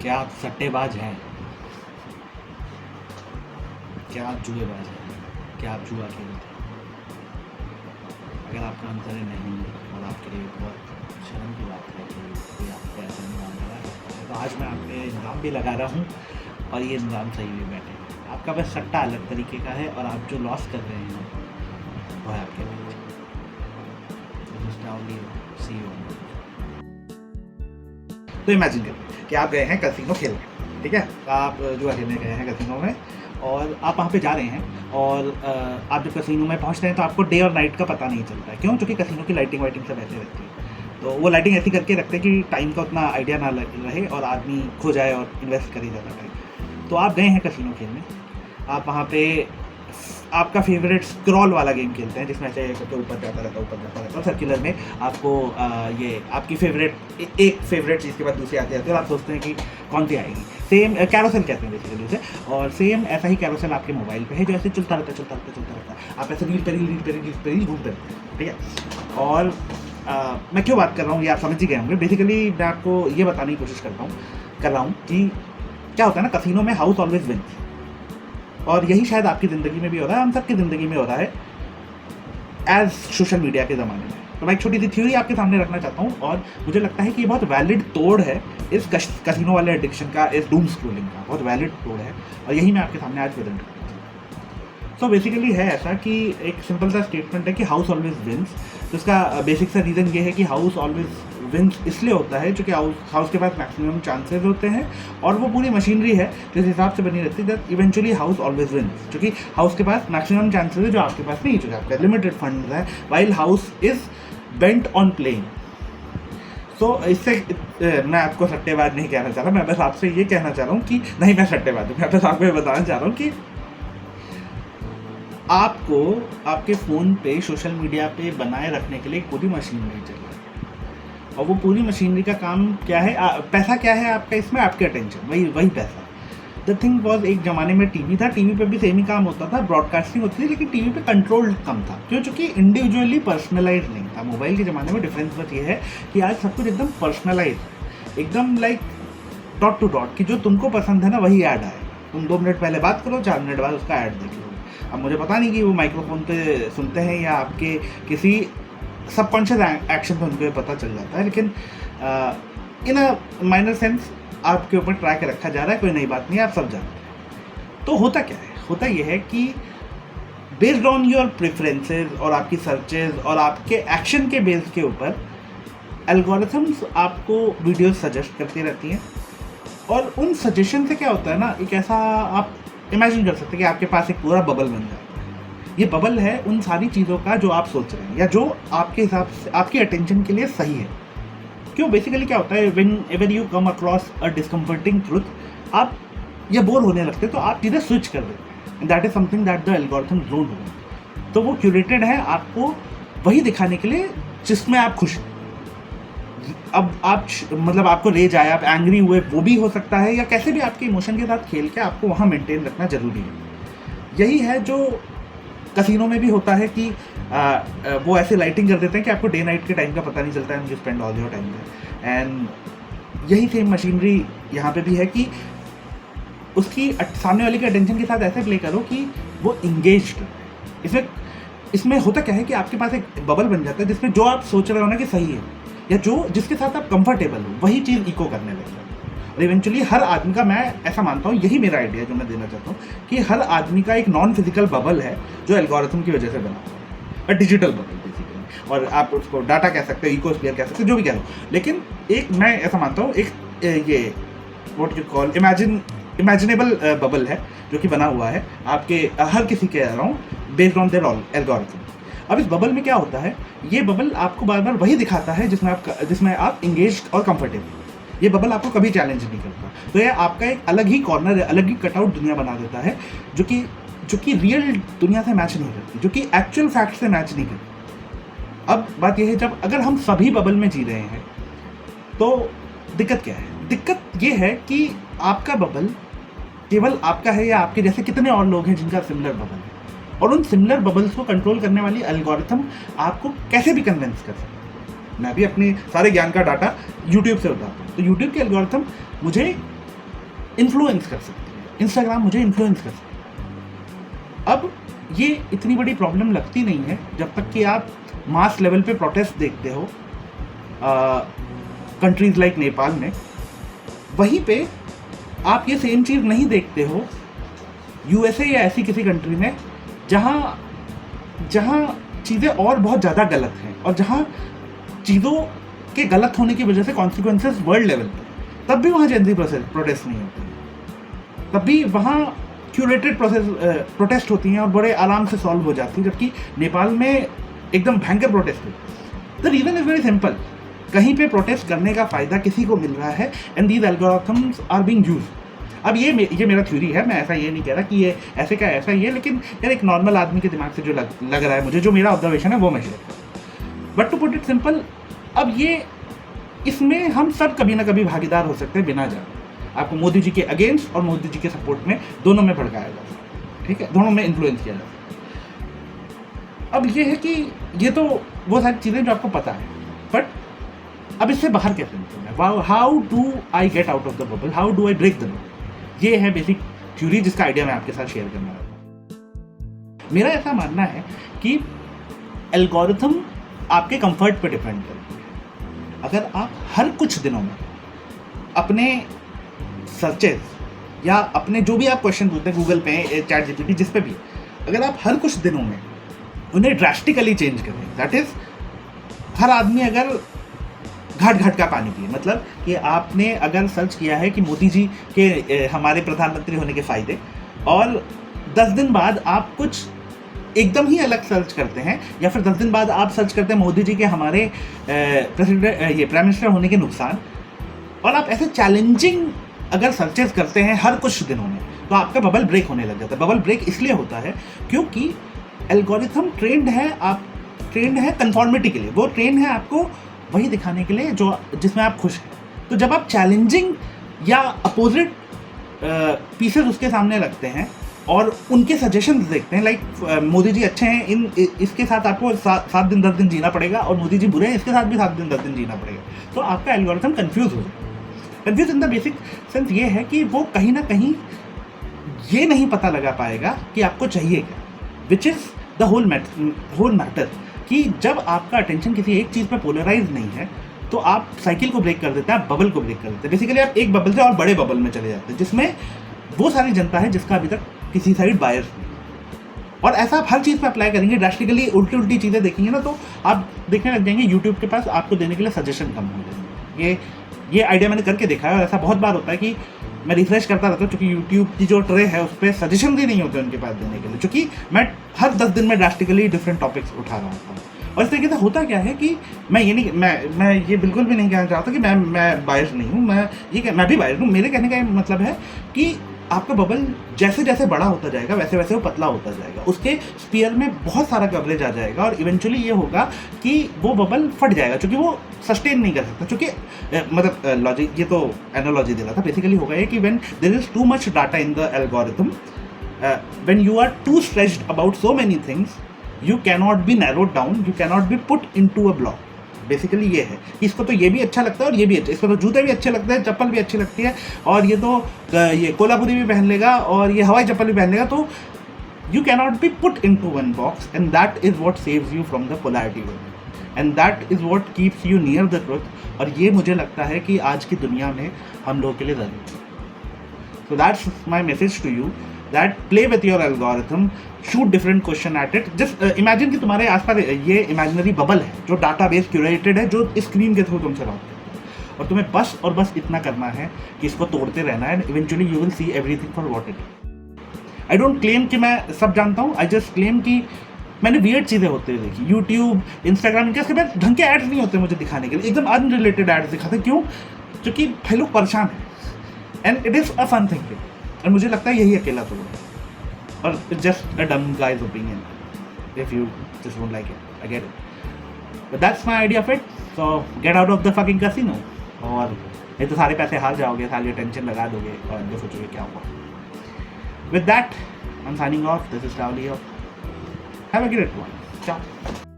क्या आप सट्टेबाज हैं? क्या आप जुएबाज हैं? क्या आप जुआ खेलते हैं? अगर आपका आंसर है नहीं और आपके लिए बहुत शर्म की बात है कि कोई आपको ऐसा इल्ज़ाम लगा सकता है, तो आज मैं आप पे इल्ज़ाम भी लगा रहा हूँ और ये इल्ज़ाम सही भी बैठे। आपका बस सट्टा अलग तरीके का है और आप जो लॉस कर रहे हैं वो है आपके बच्चे। तो इमेजिन करिए कि आप गए हैं कैसीनो खेलने, ठीक है? आप जुआ खेलने गए हैं कैसीनो में और आप वहाँ पे जा रहे हैं और आप जब कैसीनो में पहुँच रहे हैं तो आपको डे और नाइट का पता नहीं चलता है। क्यों? क्योंकि कैसीनो की लाइटिंग वाइटिंग सब ऐसे रहती है, तो वो लाइटिंग ऐसी करके रखते हैं कि टाइम का उतना आइडिया ना रहे और आदमी खो जाए और इन्वेस्ट कर ही ज़्यादा टाइम। तो आप गए हैं कैसीनो खेलने, आप वहाँ पे आपका फेवरेट स्क्रॉल वाला गेम खेलते हैं जिसमें से सबके ऊपर जाता रहता है सर्कुलर में। आपको ये आपकी फेवरेट एक फेवरेट चीज़ के बाद दूसरी आती है और आप सोचते हैं कि कौन सी आएगी। सेम कैरोसेल कहते हैं बेसिकली उसे, और सेम ऐसा ही कैरोसेल आपके मोबाइल पे है जो ऐसे चलता रहता है। आप ऐसे रील पे रील घूमते रहते हैं, ठीक है? और मैं क्यों बात कर रहा हूँ ये आप समझ ही गए होंगे। बेसिकली मैं आपको ये बताने की कोशिश कर रहा हूँ कि क्या होता है ना, कैसीनो में हाउस ऑलवेज विन्स, और यही शायद आपकी ज़िंदगी में भी हो रहा है, हम सबकी ज़िंदगी में हो रहा है एज सोशल मीडिया के ज़माने में। तो मैं एक छोटी सी थ्योरी आपके सामने रखना चाहता हूँ और मुझे लगता है कि ये बहुत वैलिड तोड़ है इस कैसीनो वाले एडिक्शन का, इस डूम स्क्रोलिंग का बहुत वैलिड तोड़ है और यही मैं आपके सामने आज प्रेजेंट करना चाहता हूँ। तो बेसिकली है ऐसा कि एक सिंपल सा स्टेटमेंट है कि हाउस ऑलवेज विन्स। तो इसका बेसिक सा रीज़न ये है कि हाउस ऑलवेज विन्स इसलिए होता है क्योंकि हाउस के पास मैक्सिमम चांसेस होते हैं और वो पूरी मशीनरी है जिस हिसाब से बनी रहती है that eventually house always wins, क्योंकि हाउस के पास मैक्सिमम चांसेस है जो आपके पास नहीं, क्योंकि आपका लिमिटेड फंड है, while house is bent on playing. तो इससे मैं आपको सट्टेबाज नहीं कहना चाह रहा, मैं बस आपसे ये कहना चाह रहा हूँ कि नहीं मैं सट्टेबाज हूँ, मैं बस आपको ये बताना चाह रहा हूँ कि आपको आपके फ़ोन पे सोशल मीडिया पे बनाए रखने के लिए एक पूरी मशीनरी चाहिए और वो पूरी मशीनरी का काम क्या है, पैसा क्या है आपका इसमें, आपके अटेंशन, वही पैसा। द थिंग वॉज, एक ज़माने में टीवी था, टीवी पे भी सेम ही काम होता था, ब्रॉडकास्टिंग होती थी, लेकिन टीवी पे कंट्रोल कम था। क्यों? चूँकि इंडिविजुअली पर्सनलाइज नहीं था। मोबाइल के ज़माने में डिफरेंस बस ये है कि आज सब कुछ एकदम पर्सनलाइज है, एकदम लाइक डॉट टू डॉट, कि जो तुमको पसंद है ना वही ऐड आएगा। तुम 2 मिनट पहले बात करो, 4 मिनट बाद उसका ऐड देख लो। अब मुझे पता नहीं कि वो माइक्रोफोन पे सुनते हैं या आपके किसी सबकॉन्शियस एक्शन पे उनको पता चल जाता है, लेकिन इन अ माइनर सेंस आपके ऊपर ट्रैक रखा जा रहा है, कोई नई बात नहीं, आप सब जानते हैं। तो होता क्या है? होता ये है कि बेस्ड ऑन योर प्रेफरेंसेस और आपकी सर्चेज और आपके एक्शन के बेस के ऊपर एल्गोरिथम्स आपको वीडियोस सजेस्ट करती रहती हैं और उन सजेशन से क्या होता है ना, एक ऐसा आप इमेजिन कर सकते हैं कि आपके पास एक पूरा बबल बन जाता है। ये बबल है उन सारी चीज़ों का जो आप सोच रहे हैं या जो आपके हिसाब से आपकी अटेंशन के लिए सही है। क्यों? बेसिकली क्या होता है, when ever you come across a discomforting truth, आप ये बोर होने लगते हैं तो आप चीज़ें स्विच कर देते हैं। That is something that the algorithm don't do. तो वो क्यूरेटेड है आपको वही दिखाने के लिए जिसमें आप खुश हैं। अब आप मतलब आपको रेज आया, आप एंग्री हुए, वो भी हो सकता है, या कैसे भी आपके इमोशन के साथ खेल के आपको वहाँ मेंटेन रखना ज़रूरी है। यही है जो कैसीनो में भी होता है कि वो ऐसे लाइटिंग कर देते हैं कि आपको डे नाइट के टाइम का पता नहीं चलता है, you spend all your time there. And यही सेम मशीनरी यहाँ पे भी है कि उसकी सामने वाले के अटेंशन के साथ ऐसे प्ले करो कि वो इंगेज्ड है। इसमें होता क्या है कि आपके पास एक बबल बन जाता है जिसमें जो आप सोच रहे हो ना कि सही है या जो जिसके साथ आप कंफर्टेबल हो वही चीज़ इको करने लगता है। और इवेंचुअली हर आदमी का, मैं ऐसा मानता हूँ, यही मेरा आइडिया जो मैं देना चाहता हूँ, कि हर आदमी का एक नॉन फिजिकल बबल है जो एल्गोरिथम की वजह से बना हुआ है, डिजिटल बबल बेसिकली, और आप उसको डाटा कह सकते हो, इकोस्फीयर कह सकते हो, जो भी कह लो। लेकिन एक मैं ऐसा मानता हूँ, एक ये what you call imaginable bubble है जो कि बना हुआ है आपके हर किसी के around based on their algorithm. अब इस बबल में क्या होता है, ये बबल आपको बार बार वही दिखाता है जिसमें आप इंगेज और कंफर्टेबल। ये बबल आपको कभी चैलेंज नहीं करता। तो ये आपका एक अलग ही कॉर्नर है, अलग ही कटआउट दुनिया बना देता है जो कि रियल दुनिया से मैच नहीं करती, जो कि एक्चुअल फैक्ट से मैच नहीं करती। अब बात यह है, जब अगर हम सभी बबल में जी रहे हैं तो दिक्कत क्या है? दिक्कत ये है कि आपका बबल केवल आपका है या आपके जैसे कितने और लोग हैं जिनका सिमिलर बबल है, और उन सिमिलर बबल्स को कंट्रोल करने वाली एल्गोरिथम आपको कैसे भी कन्विंस कर सकते हैं। मैं भी अपने सारे ज्ञान का डाटा यूट्यूब से उठाता हूँ, तो यूट्यूब के एल्गोरिथम मुझे इन्फ्लुएंस कर सकती है, इंस्टाग्राम मुझे इन्फ्लुएंस कर सकती है। अब ये इतनी बड़ी प्रॉब्लम लगती नहीं है जब तक कि आप मास लेवल पे प्रोटेस्ट देखते हो कंट्रीज लाइक नेपाल में। वहीं पे आप ये सेम चीज़ नहीं देखते हो यूएसए या ऐसी किसी कंट्री में जहाँ चीज़ें और बहुत ज़्यादा गलत हैं और जहाँ चीज़ों के गलत होने की वजह से कॉन्सिक्वेंसेस वर्ल्ड लेवल पर, तब भी वहाँ जेनजी प्रोटेस्ट नहीं होती है, तब भी वहाँ क्यूरेटेड प्रोटेस्ट होती हैं और बड़े आराम से सॉल्व हो जाती हैं, जबकि नेपाल में एकदम भयंकर प्रोटेस्ट है। The reason is very simple, कहीं पे प्रोटेस्ट करने का फ़ायदा किसी को मिल रहा है and these algorithms are being used. अब ये मेरा थ्योरी है, मैं ऐसा ये नहीं कह रहा कि ये ऐसे का ऐसा ही है, लेकिन यार एक नॉर्मल आदमी के दिमाग से जो लग रहा है मुझे, जो मेरा ऑब्जर्वेशन है वो मैं share. But to put it simple, अब ये इसमें हम सब कभी ना कभी भागीदार हो सकते हैं बिना जाने। आपको मोदी जी के अगेंस्ट और मोदी जी के सपोर्ट में दोनों में भड़काया जा सकता है, ठीक है, दोनों में इन्फ्लुएंस किया जा सकता है। अब ये है कि ये तो वो सारी चीज़ें जो आपको पता है, बट अब इससे बाहर कैसे निकलना है? How do I get out of the bubble, how do I break the bubble? ये है बेसिक थ्योरी जिसका आइडिया मैं आपके साथ शेयर करना चाहता हूँ। मेरा ऐसा मानना है कि एल्गोरिथम आपके कंफर्ट पे डिपेंड करती है। अगर आप हर कुछ दिनों में अपने सर्चेज या अपने जो भी आप क्वेश्चन पूछते हैं गूगल पे, चैट जीपीटी, जिस पे भी, अगर आप हर कुछ दिनों में उन्हें ड्रास्टिकली चेंज करें, दैट इज़ हर आदमी अगर घाट का पानी पिए, मतलब कि आपने अगर सर्च किया है कि मोदी जी के हमारे प्रधानमंत्री होने के फ़ायदे, और 10 दिन बाद आप कुछ एकदम ही अलग सर्च करते हैं, या फिर 10 दिन बाद आप सर्च करते हैं मोदी जी के हमारे प्राइम मिनिस्टर होने के नुकसान, और आप ऐसे चैलेंजिंग अगर सर्चेस करते हैं हर कुछ दिनों में, तो आपका बबल ब्रेक होने लग जाता है। बबल ब्रेक इसलिए होता है क्योंकि एल्गोरिथम ट्रेंड है कंफॉर्मिटी के लिए, वो ट्रेंड है आपको वही दिखाने के लिए जो जिसमें आप खुश हैं। तो जब आप चैलेंजिंग या अपोजिट पीसेस उसके सामने रखते हैं और उनके सजेशंस देखते हैं, लाइक मोदी जी अच्छे हैं, इसके साथ आपको 7 दिन 10 दिन जीना पड़ेगा, और मोदी जी बुरे हैं, इसके साथ भी 7 दिन 10 दिन जीना पड़ेगा, तो आपका एल्गोरिथम कंफ्यूज हो जाएगा। Confuse in the basic sense ये है कि वो कहीं ना कहीं ये नहीं पता लगा पाएगा कि आपको चाहिए क्या, which is the whole matter, कि जब आपका अटेंशन किसी एक चीज़ पे पोलराइज नहीं है तो आप साइकिल को ब्रेक कर देते हैं, आप बबल को ब्रेक कर देते हैं। बेसिकली आप एक बबल से और बड़े बबल में चले जाते हैं, जिसमें वो सारी जनता है जिसका अभी तक किसी साइड बायस नहीं। और ऐसा आप हर चीज़ पे अप्लाई करेंगे, ड्रास्टिकली उल्टी चीज़ें देखेंगे ना, तो आप देखने लग जाएंगे यूट्यूब के पास आपको देने के लिए सजेशन कम हो जाएंगे। ये आइडिया मैंने करके देखा है, और ऐसा बहुत बार होता है कि मैं रिफ्रेश करता रहता हूँ, क्योंकि यूट्यूब की जो ट्रे है उस पर सजेशन भी नहीं होते उनके पास देने के लिए, क्योंकि मैं हर 10 दिन में ड्रास्टिकली डिफरेंट टॉपिक्स उठा रहा होता हूँ। और इस तरीके से होता क्या है कि मैं ये बिल्कुल भी नहीं कहना चाहता कि मैं बायस नहीं हूँ, मैं भी बायस हूँ। मेरे कहने का मतलब है कि आपका बबल जैसे जैसे बड़ा होता जाएगा वैसे वैसे वो पतला होता जाएगा, उसके स्पीयर में बहुत सारा कवरेज आ जाएगा, और इवेंचुअली ये होगा कि वो बबल फट जाएगा, क्योंकि वो सस्टेन नहीं कर सकता। क्योंकि मतलब लॉजिक, ये तो एनालॉजी दे रहा था, बेसिकली होगा ये कि when there is too much data in the algorithm, when you are too stretched about so many things, you cannot be narrowed down, you cannot be put into a block. Basically ये है कि इसको तो ये भी अच्छा लगता है और ये भी अच्छा, इसको तो जूते भी अच्छे लगते हैं, चप्पल भी अच्छी लगती है, और ये तो ये कोल्हापुरी भी पहन लेगा और ये हवाई चप्पल भी पहन लेगा, तो you cannot be put into one box, and that is what saves you from the polarity world, and that is what keeps you near the truth. और ये मुझे लगता है कि आज की दुनिया में हम लोगों के लिए ज़रूरी है। So that's my message to you, that play with your algorithm, shoot different question at it. Just imagine कि तुम्हारे आसपास ये imaginary bubble है जो database curated है, जो स्क्रीन के थ्रू तुम चलाते हो, और तुम्हें बस और बस इतना करना है कि इसको तोड़ते रहना है, and eventually you will see everything for what it is. I don't claim कि मैं सब जानता हूँ, I just claim कि मैंने weird चीज़ें होते हुए देखी, YouTube, Instagram, इनके बाद ढंग के एड्स नहीं होते मुझे दिखाने के लिए, एकदम अनरिलेटेड एड्स दिखाते हैं। क्यों? क्योंकि भाई लोग परेशान हैं, and it is a fun thing, और मुझे लगता है यही अकेला तो है, और जस्ट अ डम guys opinion, if you just don't like it, I get it, but that's my idea of it. So gate out of the fucking casino, और नहीं तो सारे पैसे हार जाओगे, सारी टेंशन लगा दोगे और जो सोचोगे क्या हुआ। With that I am signing off, this is Ravli, have a great one, ciao।